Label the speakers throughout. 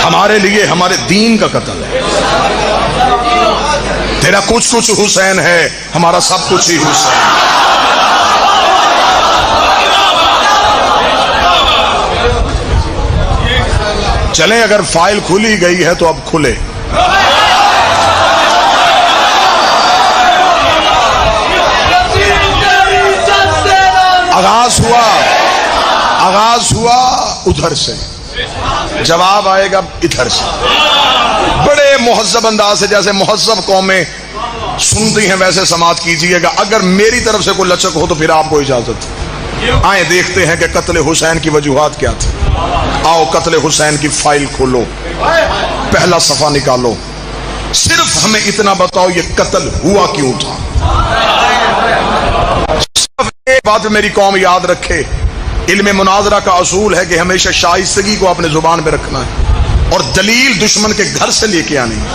Speaker 1: ہمارے لیے ہمارے دین کا قتل ہے۔ تیرا کچھ کچھ حسین ہے، ہمارا سب کچھ ہی حسین۔ چلیں اگر فائل کھلی گئی ہے تو اب کھلے۔ آغاز ہوا ادھر سے، جواب آئے گا ادھر سے، بڑے مہذب انداز سے، جیسے مہذب قومیں سنتی ہیں ویسے سماعت کیجئے گا۔ اگر میری طرف سے کوئی لچک ہو تو پھر آپ کو اجازت آئیں دیکھتے ہیں کہ قتل حسین کی وجوہات کیا تھی۔ آؤ قتل حسین کی فائل کھولو، پہلا صفحہ نکالو، صرف ہمیں اتنا بتاؤ یہ قتل ہوا کیوں تھا۔ صرف ایک بات میری قوم یاد رکھے، علم مناظرہ کا اصول ہے کہ ہمیشہ شائستگی کو اپنے زبان پہ رکھنا ہے اور دلیل دشمن کے گھر سے لے کے آنی ہے۔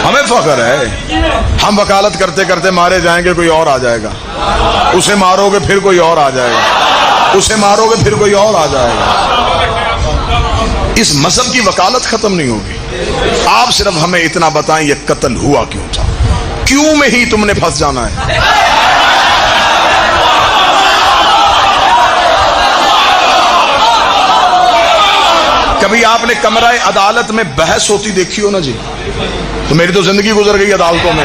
Speaker 1: ہمیں فخر ہے، ہم وکالت کرتے کرتے مارے جائیں گے، کوئی اور آ جائے گا، اسے مارو گے پھر کوئی اور آ جائے گا، اسے مارو گے پھر کوئی اور آ جائے گا۔ اس مذہب کی وکالت ختم نہیں ہوگی۔ آپ صرف ہمیں اتنا بتائیں یہ قتل ہوا کیوں تھا، کیوں میں ہی تم نے پھنس جانا ہے۔ کبھی آپ نے کمرہ عدالت میں بحث ہوتی دیکھی ہو نا جی؟ تو میری تو زندگی گزر گئی عدالتوں میں۔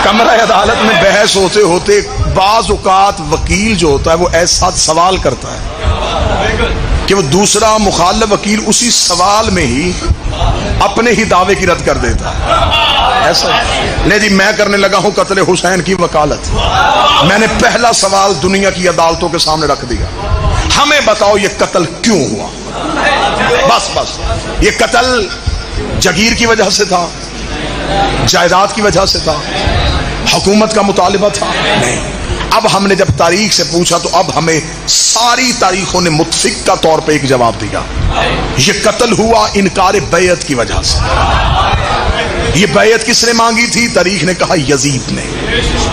Speaker 1: کمرہ عدالت میں بحث ہوتے ہوتے بعض اوقات وکیل جو ہوتا ہے وہ ایسا سوال کرتا ہے کہ وہ دوسرا مخالف وکیل اسی سوال میں ہی اپنے ہی دعوے کی رد کر دیتا ہے۔ ایسا نہیں جی، میں کرنے لگا ہوں قتل حسین کی وکالت، میں نے پہلا سوال دنیا کی عدالتوں کے سامنے رکھ دیا، ہمیں بتاؤ یہ قتل کیوں ہوا۔ بس یہ قتل جگیر کی وجہ سے تھا، جائیداد کی وجہ سے تھا، حکومت کا مطالبہ تھا؟ نہیں۔ اب ہم نے جب تاریخ سے پوچھا تو اب ہمیں ساری تاریخوں نے متفق کا طور پہ ایک جواب دیا، یہ قتل ہوا انکار بیعت کی وجہ سے۔ یہ بیعت کس نے مانگی تھی؟ تاریخ نے کہا یزید نے۔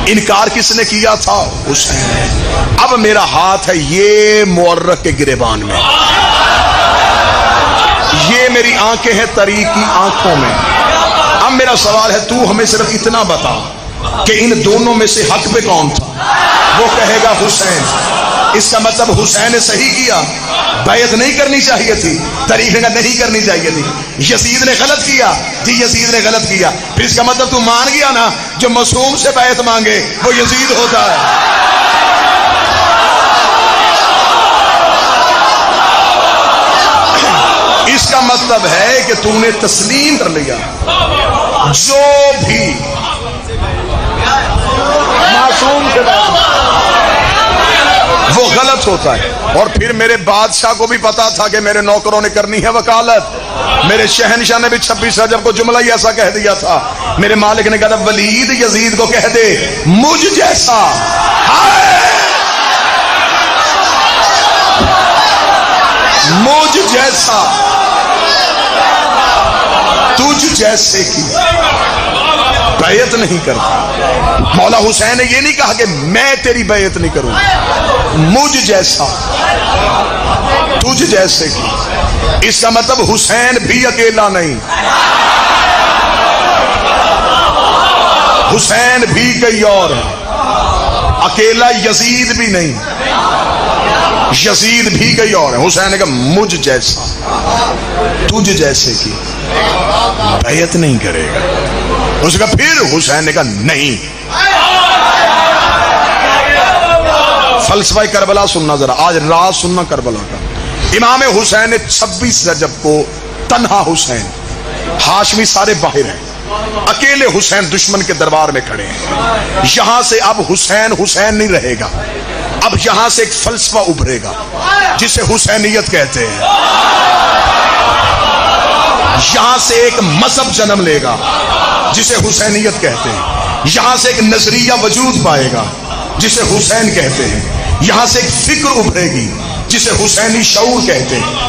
Speaker 1: انکار کس نے کیا تھا؟ حسین نے۔ اب میرا ہاتھ ہے یہ مورخ کے گریبان میں، یہ میری آنکھیں ہیں تاریخ کی آنکھوں میں۔ اب میرا سوال ہے تو ہمیں صرف اتنا بتا کہ ان دونوں میں سے حق پہ کون تھا؟ وہ کہے گا حسین۔ اس کا مطلب حسین نے صحیح کیا، بیعت نہیں کرنی چاہیے تھی، تاریخ نے نہیں کرنی چاہیے تھی۔ یزید نے غلط کیا، جی یزید نے غلط کیا، پھر اس کا مطلب تو مان گیا نا جو معصوم سے بیعت مانگے وہ یزید ہوتا ہے۔ اس کا مطلب ہے کہ تم نے تسلیم کر لیا جو بھی معصوم سے وہ غلط ہوتا ہے۔ اور پھر میرے بادشاہ کو بھی پتا تھا کہ میرے نوکروں نے کرنی ہے وکالت، میرے شہنشاہ نے بھی 26 رجب کو جملہ ہی ایسا کہہ دیا تھا۔ میرے مالک نے کہا ولید یزید کو کہہ دے مجھ جیسا مجھ جیسا تجھ جیسے کی بیعت نہیں کرتا۔ مولا حسین نے یہ نہیں کہا کہ میں تیری بیعت نہیں کروں، مجھ جیسا تجھ جیسے کی۔ اس کا مطلب حسین بھی اکیلا نہیں، حسین بھی کئی اور ہیں، اکیلا یزید بھی نہیں، یزید بھی کئی اور ہیں۔ حسین نے کہا مجھ جیسا تجھ جیسے کی بیعت نہیں کرے گا۔ اس کا پھر حسین نے کہا نہیں۔ فلسفہ کربلا سننا ذرا، آج راز سننا کربلا کا۔ امام حسین نے 26 رجب کو تنہا حسین، ہاشمی سارے باہر ہیں، اکیلے حسین دشمن کے دربار میں کھڑے ہیں۔ یہاں سے اب حسین حسین نہیں رہے گا، اب یہاں سے ایک فلسفہ ابھرے گا جسے حسینیت کہتے ہیں، یہاں سے ایک مذہب جنم لے گا جسے حسینیت کہتے ہیں، یہاں سے ایک نظریہ وجود پائے گا جسے حسین کہتے ہیں، یہاں سے ایک فکر ابھرے گی جسے حسینی شعور کہتے ہیں،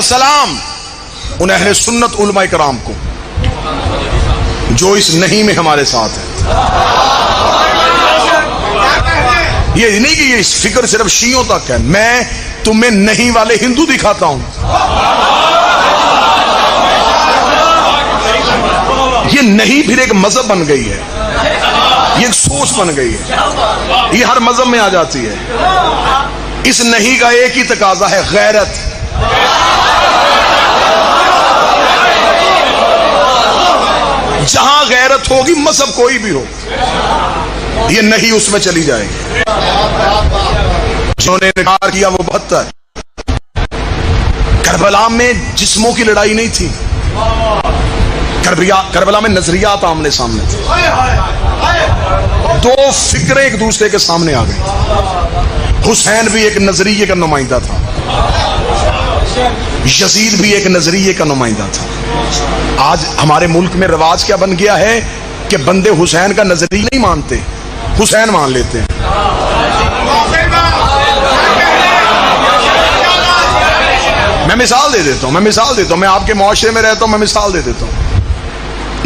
Speaker 1: میرا سلام ان اہل سنت علماء کرام کو جو اس نہیں میں ہمارے ساتھ ہے. یہ نہیں کہ یہ فکر صرف شیعوں تک ہے، میں تمہیں نہیں والے ہندو دکھاتا ہوں. یہ نہیں پھر ایک مذہب بن گئی ہے، یہ ایک سوچ بن گئی ہے، یہ ہر مذہب میں آ جاتی ہے. اس نہیں کا ایک ہی تقاضا ہے، غیرت. جہاں غیرت ہوگی مذہب کوئی بھی ہو، یہ نہیں اس میں چلی جائے گی. جنہوں نے انکار کیا وہ 72. کربلا میں جسموں کی لڑائی نہیں تھی، کربلا میں نظریات آمنے سامنے تھے. دو فکریں ایک دوسرے کے سامنے آ گئی. حسین بھی ایک نظریے کا نمائندہ تھا، یزید بھی ایک نظریے کا نمائندہ تھا. آج ہمارے ملک میں رواج کیا بن گیا ہے کہ بندے حسین کا نظریہ نہیں مانتے، حسین مان لیتے ہیں. میں مثال دے دیتا ہوں، میں آپ کے معاشرے میں رہتا ہوں، میں مثال دے دیتا ہوں.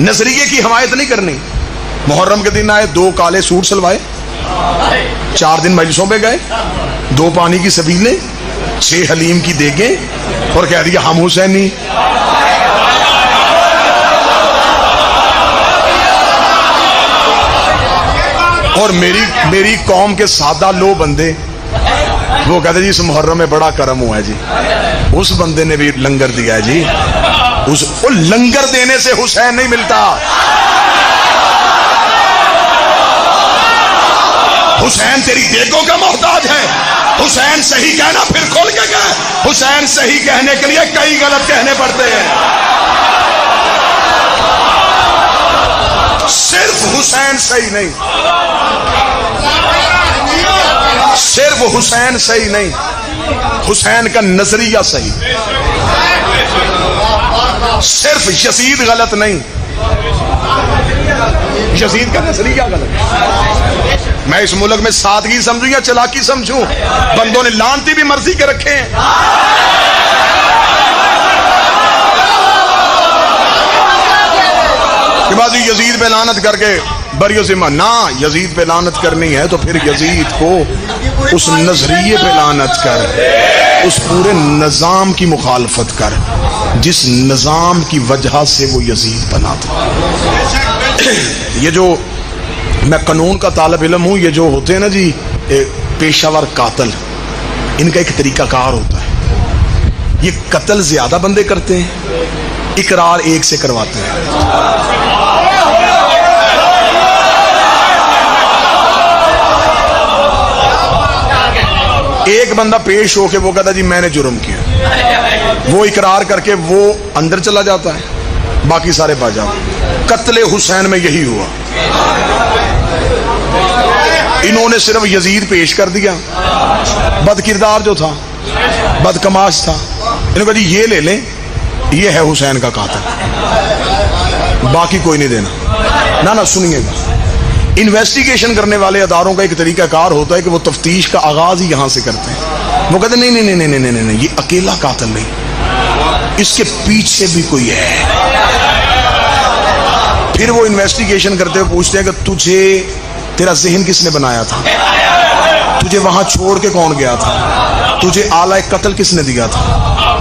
Speaker 1: نظریے کی حمایت نہیں کرنی. محرم کے دن آئے، 2 کالے سوٹ سلوائے، 4 دن مجلسوں پہ گئے، 2 پانی کی سبیلیں، 6 حلیم کی دیگیں، اور کہہ دیا ہم حسینی. اور میری قوم کے سادہ لو بندے وہ کہتے جی اس محرم میں بڑا کرم ہوا ہے جی، اس بندے نے بھی لنگر دیا ہے جی. وہ لنگر دینے سے حسین نہیں ملتا. حسین تیری دیگوں کا محتاج ہے. حسین صحیح کہنا پھر کھول کے کہہ. حسین صحیح کہنے کے لیے کئی غلط کہنے پڑتے ہیں. صرف حسین صحیح نہیں، صرف حسین صحیح نہیں، حسین کا نظریہ صحیح. صرف یزید غلط نہیں، یزید کا نظریہ غلط. میں اس ملک میں سادگی سمجھوں یا چلاکی سمجھوں؟ بندوں نے لانتی بھی مرضی کے رکھے ہیں. کہ بعض یزید پہ لعنت کر کے بری ذمہ نہ، یزید پہ لعنت کرنی ہے تو پھر یزید کو اس نظریے پہ لعنت کر، اس پورے نظام کی مخالفت کر جس نظام کی وجہ سے وہ یزید بنا تھا. یہ جو میں قانون کا طالب علم ہوں، یہ جو ہوتے ہیں نا جی پیشہ ور قاتل، ان کا ایک طریقہ کار ہوتا ہے. یہ قتل زیادہ بندے کرتے ہیں، اقرار ایک سے کرواتے ہیں. ایک بندہ پیش ہو کے وہ کہتا جی میں نے جرم کیا، وہ اقرار کر کے وہ اندر چلا جاتا ہے، باقی سارے بچ جاتے ہیں. قتل حسین میں یہی ہوا. انہوں نے صرف یزید پیش کر دیا، بد کردار جو تھا، بد کماش تھا، انہوں نے کہا جی یہ لے لیں، یہ ہے حسین کا قاتل، باقی کوئی نہیں دینا. نہ سنیے گا، انویسٹیگیشن کرنے والے اداروں کا ایک طریقہ کار ہوتا ہے کہ وہ تفتیش کا آغاز ہی یہاں سے کرتے ہیں. وہ کہتے ہیں نہیں نہیں نہیں نہیں نہیں، یہ اکیلا قاتل نہیں، اس کے پیچھے بھی کوئی ہے. پھر وہ انویسٹیگیشن کرتے ہوئے پوچھتے ہیں کہ تجھے تیرا ذہن کس نے بنایا تھا، تجھے وہاں چھوڑ کے کون گیا تھا، تجھے آلہ قتل کس نے دیا تھا،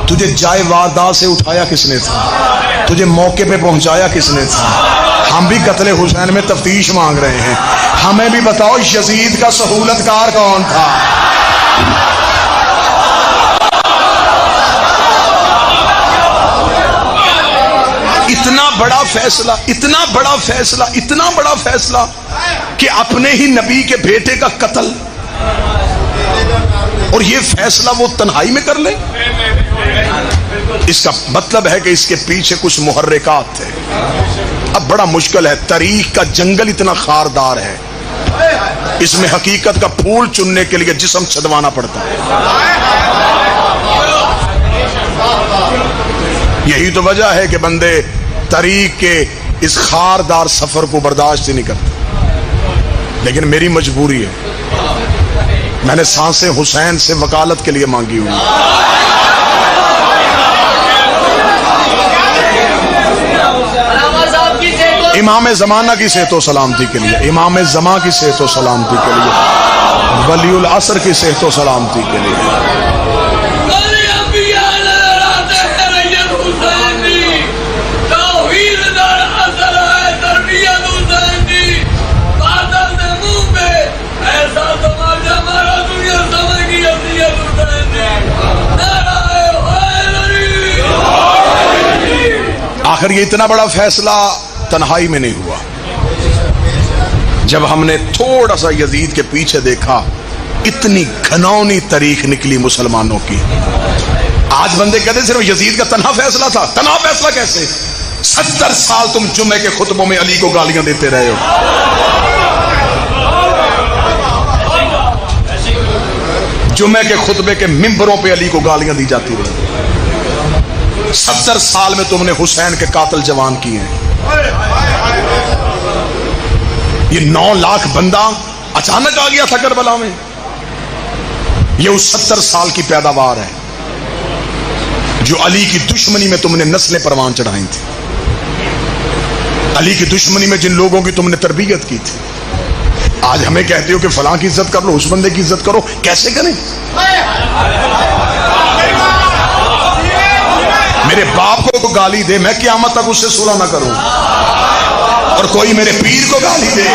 Speaker 1: تجھے جائے واردات سے اٹھایا کس نے تھا، تجھے موقع پہ پہنچایا کس نے تھا. ہم بھی قتل حسین میں تفتیش مانگ رہے ہیں. ہمیں بھی بتاؤ یزید کا سہولت کار کون تھا. اتنا بڑا فیصلہ، اتنا بڑا فیصلہ، اتنا بڑا فیصلہ کہ اپنے ہی نبی کے بیٹے کا قتل، اور یہ فیصلہ وہ تنہائی میں کر لے. اس کا مطلب ہے کہ اس کے پیچھے کچھ محرکات تھے. اب بڑا مشکل ہے، تاریخ کا جنگل اتنا خاردار ہے، اس میں حقیقت کا پھول چننے کے لیے جسم چھدوانا پڑتا ہے. یہی تو وجہ ہے کہ بندے تاریخ کے اس خاردار سفر کو برداشت نہیں کرتے. لیکن میری مجبوری ہے، میں نے سانسیں حسین سے وکالت کے لیے مانگی ہوئی. امام زمانہ کی صحت و سلامتی کے لیے، امام زمان کی صحت و سلامتی کے لیے، ولی العصر کی صحت و سلامتی کے لیے۔ آخر یہ اتنا بڑا فیصلہ تنہائی میں نہیں ہوا۔ جب ہم نے تھوڑا سا یزید کے پیچھے دیکھا، اتنی گھناؤنی تاریخ نکلی مسلمانوں کی۔ آج بندے کہتے ہیں صرف یزید کا تنہا فیصلہ تھا۔ تنہا فیصلہ کیسے؟ 70 سال تم جمعے کے خطبوں میں علی کو گالیاں دیتے رہے ہو۔ جمعے کے خطبے کے ممبروں پہ علی کو گالیاں دی جاتی رہی۔ 70 سال میں تم نے حسین کے قاتل جوان کیے ہیں۔ یہ 9 لاکھ بندہ اچانک آ گیا تھا کربلا میں۔ یہ اس 70 سال کی پیداوار ہے جو علی کی دشمنی میں تم نے نسلیں پروان چڑھائی تھی، علی کی دشمنی میں جن لوگوں کی تم نے تربیت کی تھی۔ آج ہمیں کہتے ہو کہ فلاں کی عزت کر لو، اس بندے کی عزت کرو۔ کیسے کریں؟ میرے باپ کو گالی دے، میں قیامت تک اس سے صلح نہ کروں، اور کوئی میرے پیر کو گالی دے۔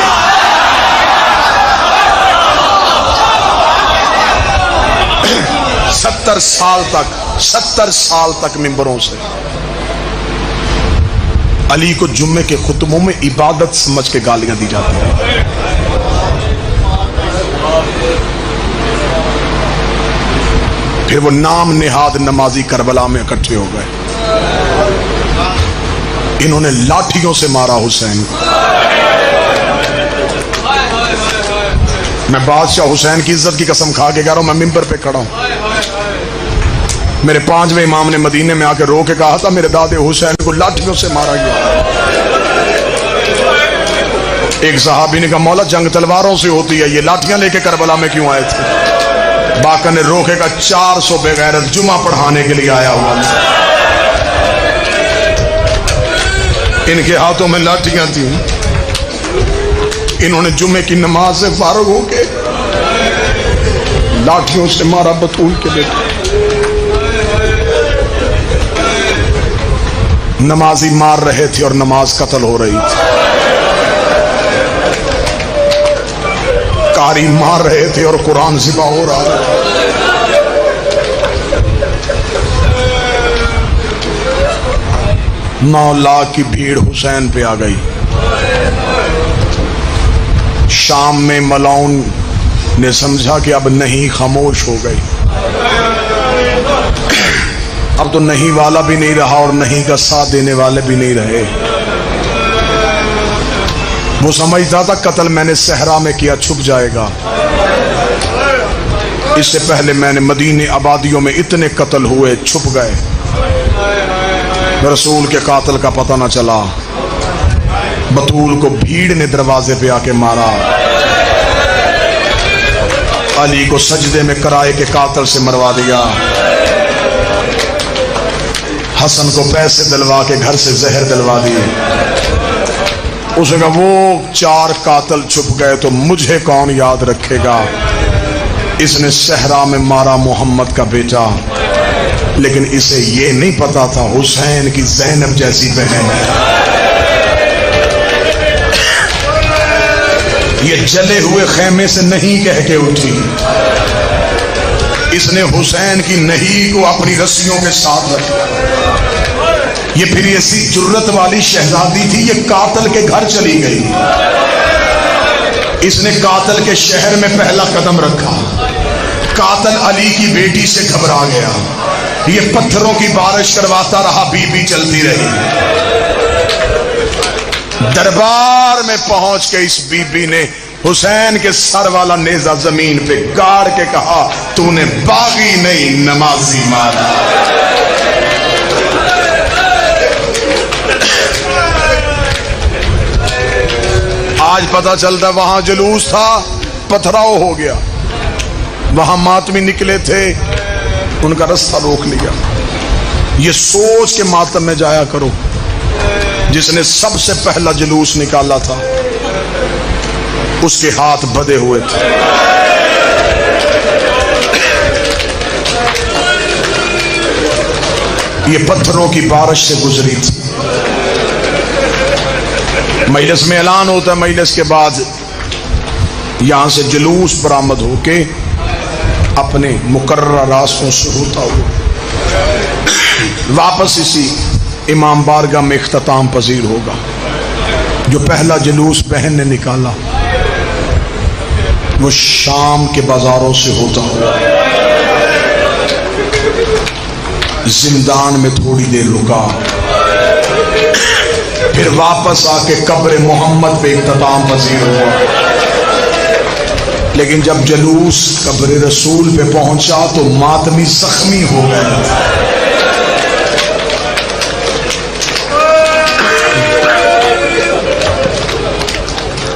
Speaker 1: ستر سال تک ممبروں سے علی کو جمعے کے خطبوں میں عبادت سمجھ کے گالیاں دی جاتی ہیں۔ پھر وہ نام نہاد نمازی کربلا میں اکٹھے ہو گئے، انہوں نے لاٹھیوں سے مارا حسین کو۔ میں بادشاہ حسین کی عزت کی قسم کھا کے کہہ رہا ہوں، میں ممبر پہ کھڑا ہوں۔ میرے 5ویں امام نے مدینے میں آ کے رو کے کہا تھا میرے دادے حسین کو لاٹھیوں سے مارا گیا۔ ایک صحابی نے کہا مولا جنگ تلواروں سے ہوتی ہے، یہ لاٹھیاں لے کے کربلا میں کیوں آئے تھے؟ باقر نے روکے کا 400 بے غیرت جمعہ پڑھانے کے لیے آیا ہوا تھا، ان کے ہاتھوں میں لاٹھیاں تھیں، انہوں نے جمعے کی نماز سے فارغ ہو کے لاٹھیوں سے مارا بطول کے بیٹے۔ نمازی مار رہے تھے اور نماز قتل ہو رہی تھی، قاری مار رہے تھے اور قرآن ذبح ہو رہا تھا۔ 9 لاکھ کی بھیڑ حسین پہ آ گئی۔ شام میں ملاؤن نے سمجھا کہ اب نہیں، خاموش ہو گئی۔ اب تو نہیں والا بھی نہیں رہا اور نہیں کا ساتھ دینے والے بھی نہیں رہے۔ وہ سمجھتا تھا قتل میں نے صحرا میں کیا، چھپ جائے گا۔ اس سے پہلے میں نے مدینے آبادیوں میں اتنے قتل ہوئے، چھپ گئے، رسول کے قاتل کا پتہ نہ چلا۔ بطول کو بھیڑ نے دروازے پہ آ کے مارا، علی کو سجدے میں کرائے کے قاتل سے مروا دیا، حسن کو پیسے دلوا کے گھر سے زہر دلوا دی۔ اس نے کہا وہ 4 قاتل چھپ گئے تو مجھے کون یاد رکھے گا؟ اس نے صحرا میں مارا محمد کا بیٹا، لیکن اسے یہ نہیں پتا تھا حسین کی زینب جیسی بہن ہے۔ یہ جلے ہوئے خیمے سے نہیں کہہ کے اٹھی، اس نے حسین کی نہیں کو اپنی رسیوں کے ساتھ رکھا۔ یہ پھر ایسی جرت والی شہزادی تھی، یہ قاتل کے گھر چلی گئی، اس نے قاتل کے شہر میں پہلا قدم رکھا، قاتل علی کی بیٹی سے گھبرا گیا، یہ پتھروں کی بارش کرواتا رہا، بی بی چلتی رہی۔ دربار میں پہنچ کے اس بی بی نے حسین کے سر والا نیزہ زمین پہ گاڑ کے کہا تو نے باغی نہیں نمازی مارا۔ آج پتہ چلتا وہاں جلوس تھا، پتھراؤ ہو گیا، وہاں ماتمی نکلے تھے، ان کا رستہ روک لیا۔ یہ سوچ کے ماتم میں جایا کرو جس نے سب سے پہلا جلوس نکالا تھا اس کے ہاتھ بدے ہوئے تھے. یہ پتھروں کی بارش سے گزری تھی. مجلس میں اعلان ہوتا ہے، مجلس کے بعد یہاں سے جلوس برآمد ہو کے اپنے مقررہ راستوں سے ہوتا ہوا واپس اسی امام بارگاہ میں اختتام پذیر ہوگا. جو پہلا جلوس بہن نے نکالا وہ شام کے بازاروں سے ہوتا ہوا زندان میں تھوڑی دیر رکا، پھر واپس آ کے قبر محمد پہ اختتام پذیر ہوا. لیکن جب جلوس قبر رسول پہ پہنچا تو ماتمی زخمی ہو گئے.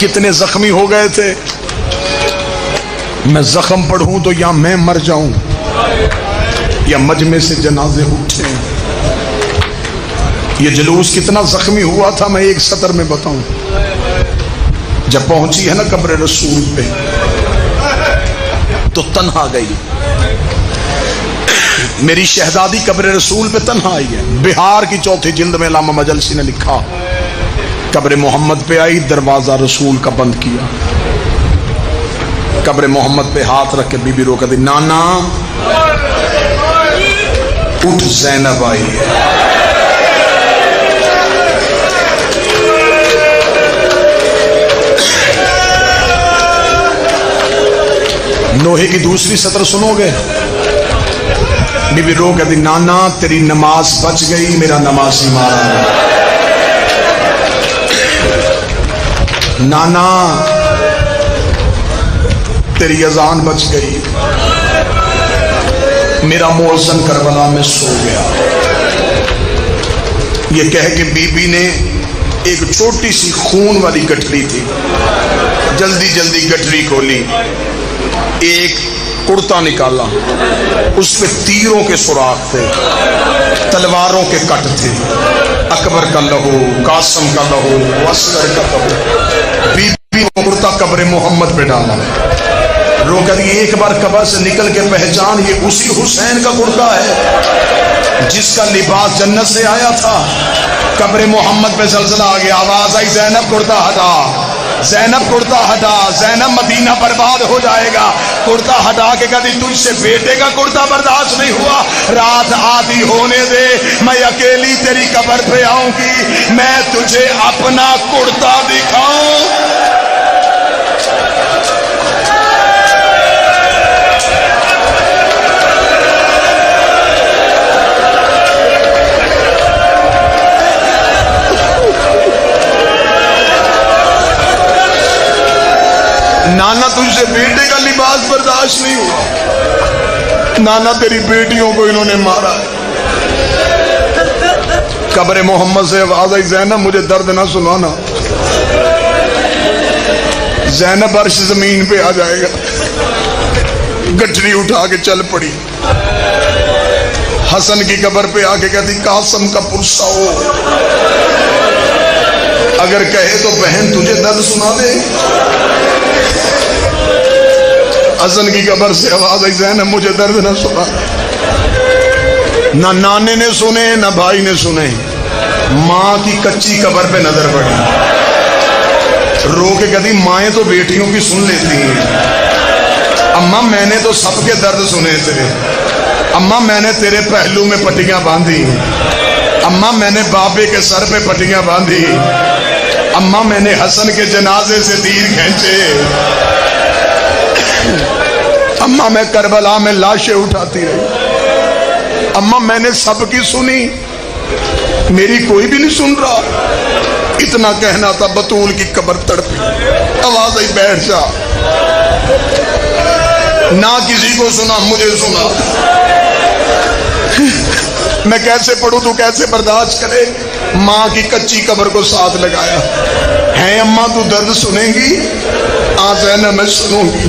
Speaker 1: کتنے زخمی ہو گئے تھے؟ میں زخم پڑھوں تو یا میں مر جاؤں یا مجمع سے جنازے اٹھے. یہ جلوس کتنا زخمی ہوا تھا میں ایک سطر میں بتاؤں. جب پہنچی ہے نا قبر رسول پہ تو تنہا گئی. میری شہزادی قبر رسول پہ تنہا آئی ہے. بہار کی چوتھی جلد میں علامہ مجلسی نے لکھا، قبر محمد پہ آئی، دروازہ رسول کا بند کیا، قبر محمد پہ ہاتھ رکھ کے بی بی رو کہتی نانا اٹھ زینب آئی ہے. نوحے کی دوسری سطر سنو گے؟ بی بی رو کہتی نانا تیری نماز بچ گئی، میرا نمازی مارا گیا. نانا تیری اذان بچ گئی، میرا مؤذن کربلا میں سو گیا. یہ کہہ کے بی بی نے ایک چھوٹی سی خون والی گٹھڑی تھی، جلدی جلدی گٹھڑی کھولی، ایک کرتا نکالا، اس پہ تیروں کے سوراخ تھے، تلواروں کے کٹ تھے، اکبر کا لہو، قاسم کا لہو، اصغر کا لہو. بی بی وہ کرتا قبر محمد پہ ڈالا. رو کر ایک بار قبر سے نکل کے پہچان یہ اسی حسین کا کرتا ہے جس کا لباس جنت سے آیا تھا. قبر محمد پہ زلزلہ آ گیا، آواز آئی زینب کرتا ہٹا، زینب کرتا ہٹا، زینب مدینہ برباد ہو جائے گا. کرتا ہٹا کے کہتی تجھ سے بیٹے کا کرتا برداشت نہیں ہوا، رات آدھی ہونے دے، میں اکیلی تیری قبر پہ آؤں گی، میں تجھے اپنا کرتا دکھاؤں. نانا تجھ سے بیٹے کا لباس برداشت نہیں ہوا، نانا تیری بیٹیوں کو انہوں نے مارا. قبر محمد سے آواز آئی زینب مجھے درد نہ سنانا، زینب عرش زمین پہ آ جائے گا. گٹھڑی اٹھا کے چل پڑی. حسن کی قبر پہ آ کے کہتی قاسم کا پرسا ہو، اگر کہے تو بہن تجھے درد سنا دے. حسن کی قبر سے آواز آئی زینب مجھے درد نہ سنا. نہ نانے نے سنے نہ بھائی نے سنے، ماں کی کچی قبر پہ نظر پڑی. رو کے کہتی مائیں تو بیٹیوں کی سن لیتی ہیں، اماں میں نے تو سب کے درد سنے تھے، اماں میں نے تیرے پہلو میں پٹیاں باندھی، اماں میں نے بابے کے سر پہ پٹیاں باندھی، اماں میں نے حسن کے جنازے سے تیر کھینچے، اماں میں کربلا میں لاشیں اٹھاتی رہی، اماں میں نے سب کی سنی، میری کوئی بھی نہیں سن رہا. اتنا کہنا تھا بطول کی قبر تڑپی. آواز آئی بیٹھ جا، نہ کسی کو سنا مجھے سنا. میں کیسے پڑھوں تو کیسے برداشت کرے. ماں کی کچی قبر کو ساتھ لگایا. ہے اماں تو درد سنے گی؟ زینب میں سنوں گی.